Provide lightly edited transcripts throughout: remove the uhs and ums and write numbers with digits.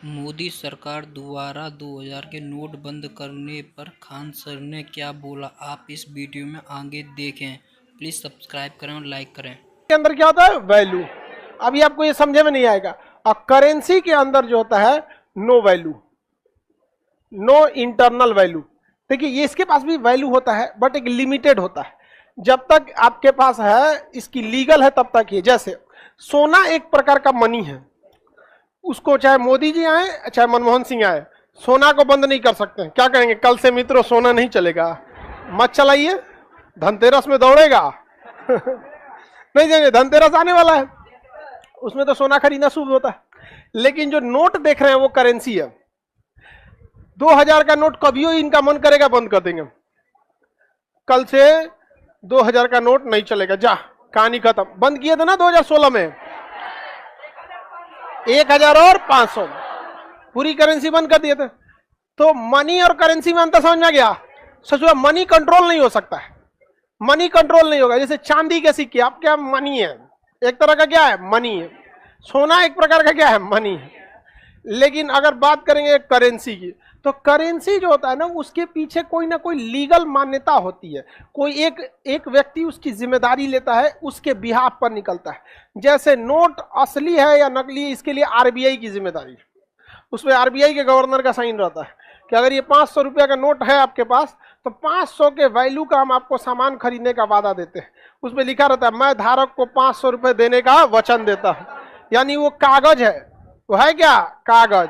मोदी सरकार द्वारा 2000 के नोट बंद करने पर खान सर ने क्या बोला, आप इस वीडियो में आगे देखें। प्लीज सब्सक्राइब करें और लाइक करें। के अंदर क्या होता है? वैल्यू। अभी आपको ये समझे में नहीं आएगा। और करेंसी के अंदर जो होता है no value, no internal value. देखिए ये इसके पास भी वैल्यू होता है बट एक लिमिटेड होता है। जब तक आपके पास है इसकी लीगल है तब तक ही। जैसे सोना एक प्रकार का मनी है, उसको चाहे मोदी जी आए चाहे मनमोहन सिंह आए, सोना को बंद नहीं कर सकते। क्या कहेंगे? कल से मित्रों सोना नहीं चलेगा, मत चलाइए, धनतेरस में दौड़ेगा नहीं देंगे, धनतेरस आने वाला है, उसमें तो सोना खरीदना शुभ होता है। लेकिन जो नोट देख रहे हैं वो करेंसी है। 2000 का नोट कभी इनका मन करेगा बंद कर देंगे, कल से 2000 का नोट नहीं चलेगा, जा कहानी खत्म। बंद किए थे ना 2016 में 1000 और 500, पूरी करेंसी बंद कर दिए थे। तो मनी और करेंसी में अंतर समझ में आ गया। सोचो मनी कंट्रोल नहीं हो सकता है, मनी कंट्रोल नहीं होगा। जैसे चांदी के सिक्के आप क्या मनी है, एक तरह का क्या है मनी है। सोना एक प्रकार का क्या है मनी है। लेकिन अगर बात करेंगे करेंसी की, तो करेंसी जो होता है ना उसके पीछे कोई ना कोई लीगल मान्यता होती है। कोई एक व्यक्ति उसकी जिम्मेदारी लेता है, उसके बिहाफ पर निकलता है। जैसे नोट असली है या नकली, इसके लिए आरबीआई की जिम्मेदारी है। उसमें आरबीआई के गवर्नर का साइन रहता है कि अगर ये 500 रुपया का नोट है आपके पास तो 500 के वैल्यू का हम आपको सामान खरीदने का वादा देते हैं। उसमें लिखा रहता है मैं धारक को 500 रुपये देने का वचन देता हूं। यानी वो कागज है, वो है क्या कागज,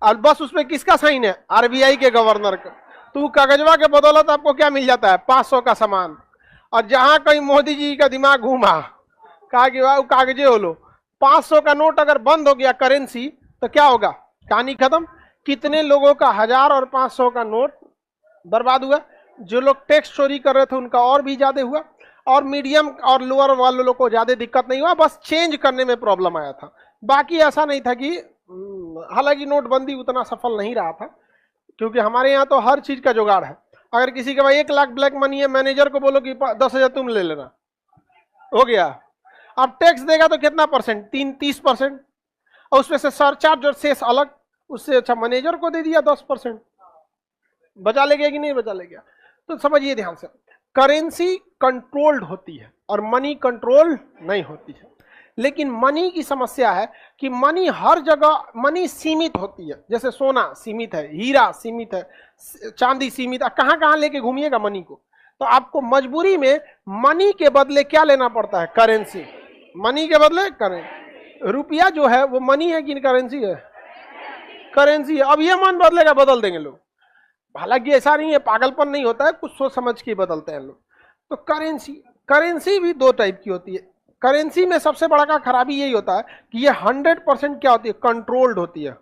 और बस उसमें किसका साइन है? आरबीआई के गवर्नर का। तो कागजवा के बदौलत आपको क्या मिल जाता है? 500 का सामान। और जहां कहीं मोदी जी का दिमाग घूमा, कहा कि वाह कागजे हो लो, 500 का नोट अगर बंद हो गया करेंसी तो क्या होगा? कहानी खत्म। कितने लोगों का 1000 और 500 का नोट बर्बाद हुआ। जो लोग टैक्स चोरी कर रहे थे उनका और भी ज्यादा हुआ, और मीडियम और लोअर वाले लोगों को ज्यादा दिक्कत नहीं हुआ, बस चेंज करने में प्रॉब्लम आया था। बाकी ऐसा नहीं था कि हालांकि नोटबंदी उतना सफल नहीं रहा था, क्योंकि हमारे यहाँ तो हर चीज का जुगाड़ है। अगर किसी के पास 1 लाख ब्लैक मनी है, मैनेजर को बोलो कि 10,000 तुम ले लेना, हो गया। अब टैक्स देगा तो कितना परसेंट? 30%, और उसमें से सरचार्ज और शेष अलग। उससे अच्छा मैनेजर को दे दिया 10%, बचा ले गया कि नहीं बचा ले गया। तो समझिए ध्यान से, करेंसी कंट्रोल्ड होती है और मनी कंट्रोल नहीं होती है। लेकिन मनी की समस्या है कि मनी हर जगह मनी सीमित होती है। जैसे सोना सीमित है, हीरा सीमित है, चांदी सीमित है, कहां कहां लेके घूमिएगा मनी को। तो आपको मजबूरी में मनी के बदले क्या लेना पड़ता है? करेंसी। मनी के बदले करेंसी। रुपया जो है वो मनी है कि करेंसी है? करेंसी है। अब ये मन बदलेगा, बदल देंगे लोग। हालांकि ऐसा नहीं है, पागलपन नहीं होता है, कुछ सोच समझ के बदलते हैं लोग। तो करेंसी, करेंसी भी 2 टाइप की होती है। करेंसी में सबसे बड़ा का खराबी यही होता है कि ये 100% क्या होती है? कंट्रोल्ड होती है।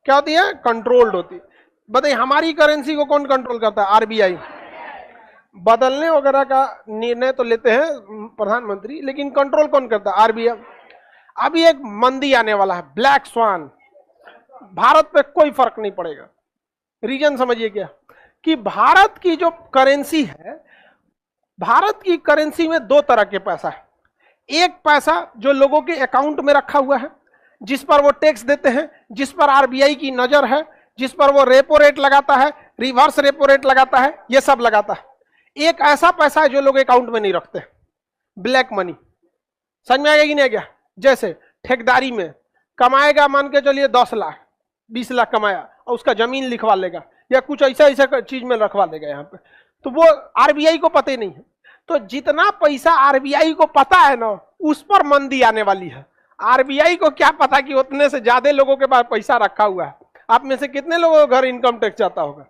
क्या होती है? कंट्रोल्ड होती है। बताइए हमारी करेंसी को कौन कंट्रोल करता है? आरबीआई। बदलने वगैरह का निर्णय तो लेते हैं प्रधानमंत्री, लेकिन कंट्रोल कौन करता है? आरबीआई। अभी एक मंदी आने वाला है, ब्लैक स्वान। भारत पे कोई फर्क नहीं पड़ेगा। रीजन समझिए क्या, कि भारत की जो करेंसी है, भारत की करेंसी में 2 तरह के पैसा है। एक पैसा जो लोगों के अकाउंट में रखा हुआ है, जिस पर वो टैक्स देते हैं, जिस पर आरबीआई की नजर है, जिस पर वो रेपो रेट लगाता है, रिवर्स रेपो रेट लगाता है, ये सब लगाता है। एक ऐसा पैसा है जो लोग अकाउंट में नहीं रखते, ब्लैक मनी। समझ में आएगा कि नहीं? क्या जैसे ठेकेदारी में कमाएगा, मान के चलिए 10 लाख 20 लाख कमाया और उसका जमीन लिखवा लेगा या कुछ ऐसा ऐसा चीज में रखवा लेगा यहाँ पे, तो वो आरबीआई को पता ही नहीं है। तो जितना पैसा आरबीआई को पता है ना, उस पर मंदी आने वाली है। आरबीआई को क्या पता कि उतने से ज्यादा लोगों के पास पैसा रखा हुआ है। आप में से कितने लोगों के घर इनकम टैक्स जाता होगा?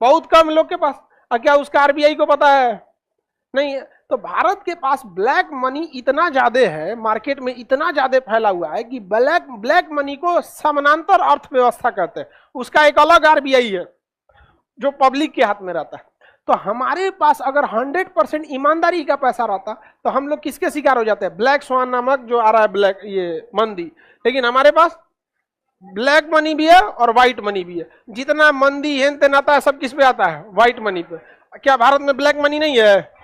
बहुत कम लोग के पास। और क्या उसका आरबीआई को पता है? नहीं है। तो भारत के पास ब्लैक मनी इतना ज्यादा है, मार्केट में इतना ज्यादा फैला हुआ है कि ब्लैक मनी को समानांतर अर्थव्यवस्था कहते हैं। उसका एक अलग आरबीआई है जो पब्लिक के हाथ में रहता है। तो हमारे पास अगर 100% ईमानदारी का पैसा रहता तो हम लोग किसके शिकार हो जाते हैं? ब्लैक स्वान नामक जो आ रहा है ब्लैक ये मंदी। लेकिन हमारे पास ब्लैक मनी भी है और व्हाइट मनी भी है। जितना मंदी हेन तेन आता है सब किस पे आता है? व्हाइट मनी पे। क्या भारत में ब्लैक मनी नहीं है?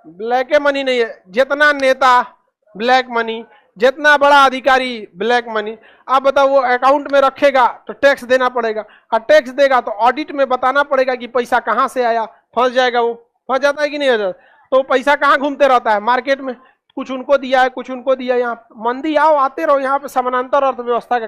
ब्लैक मनी नहीं है। जितना नेता ब्लैक मनी, जितना बड़ा अधिकारी ब्लैक मनी, आप बताओ वो अकाउंट में रखेगा तो टैक्स देना पड़ेगा, और टैक्स देगा तो ऑडिट में बताना पड़ेगा कि पैसा कहाँ से आया, फंस जाएगा, वो फंस जाता है कि नहीं हो जाता। तो पैसा कहाँ घूमते रहता है मार्केट में, कुछ उनको दिया है कुछ उनको दिया है। यहाँ मंदी आओ आते रहो, यहाँ पे समानांतर अर्थव्यवस्था का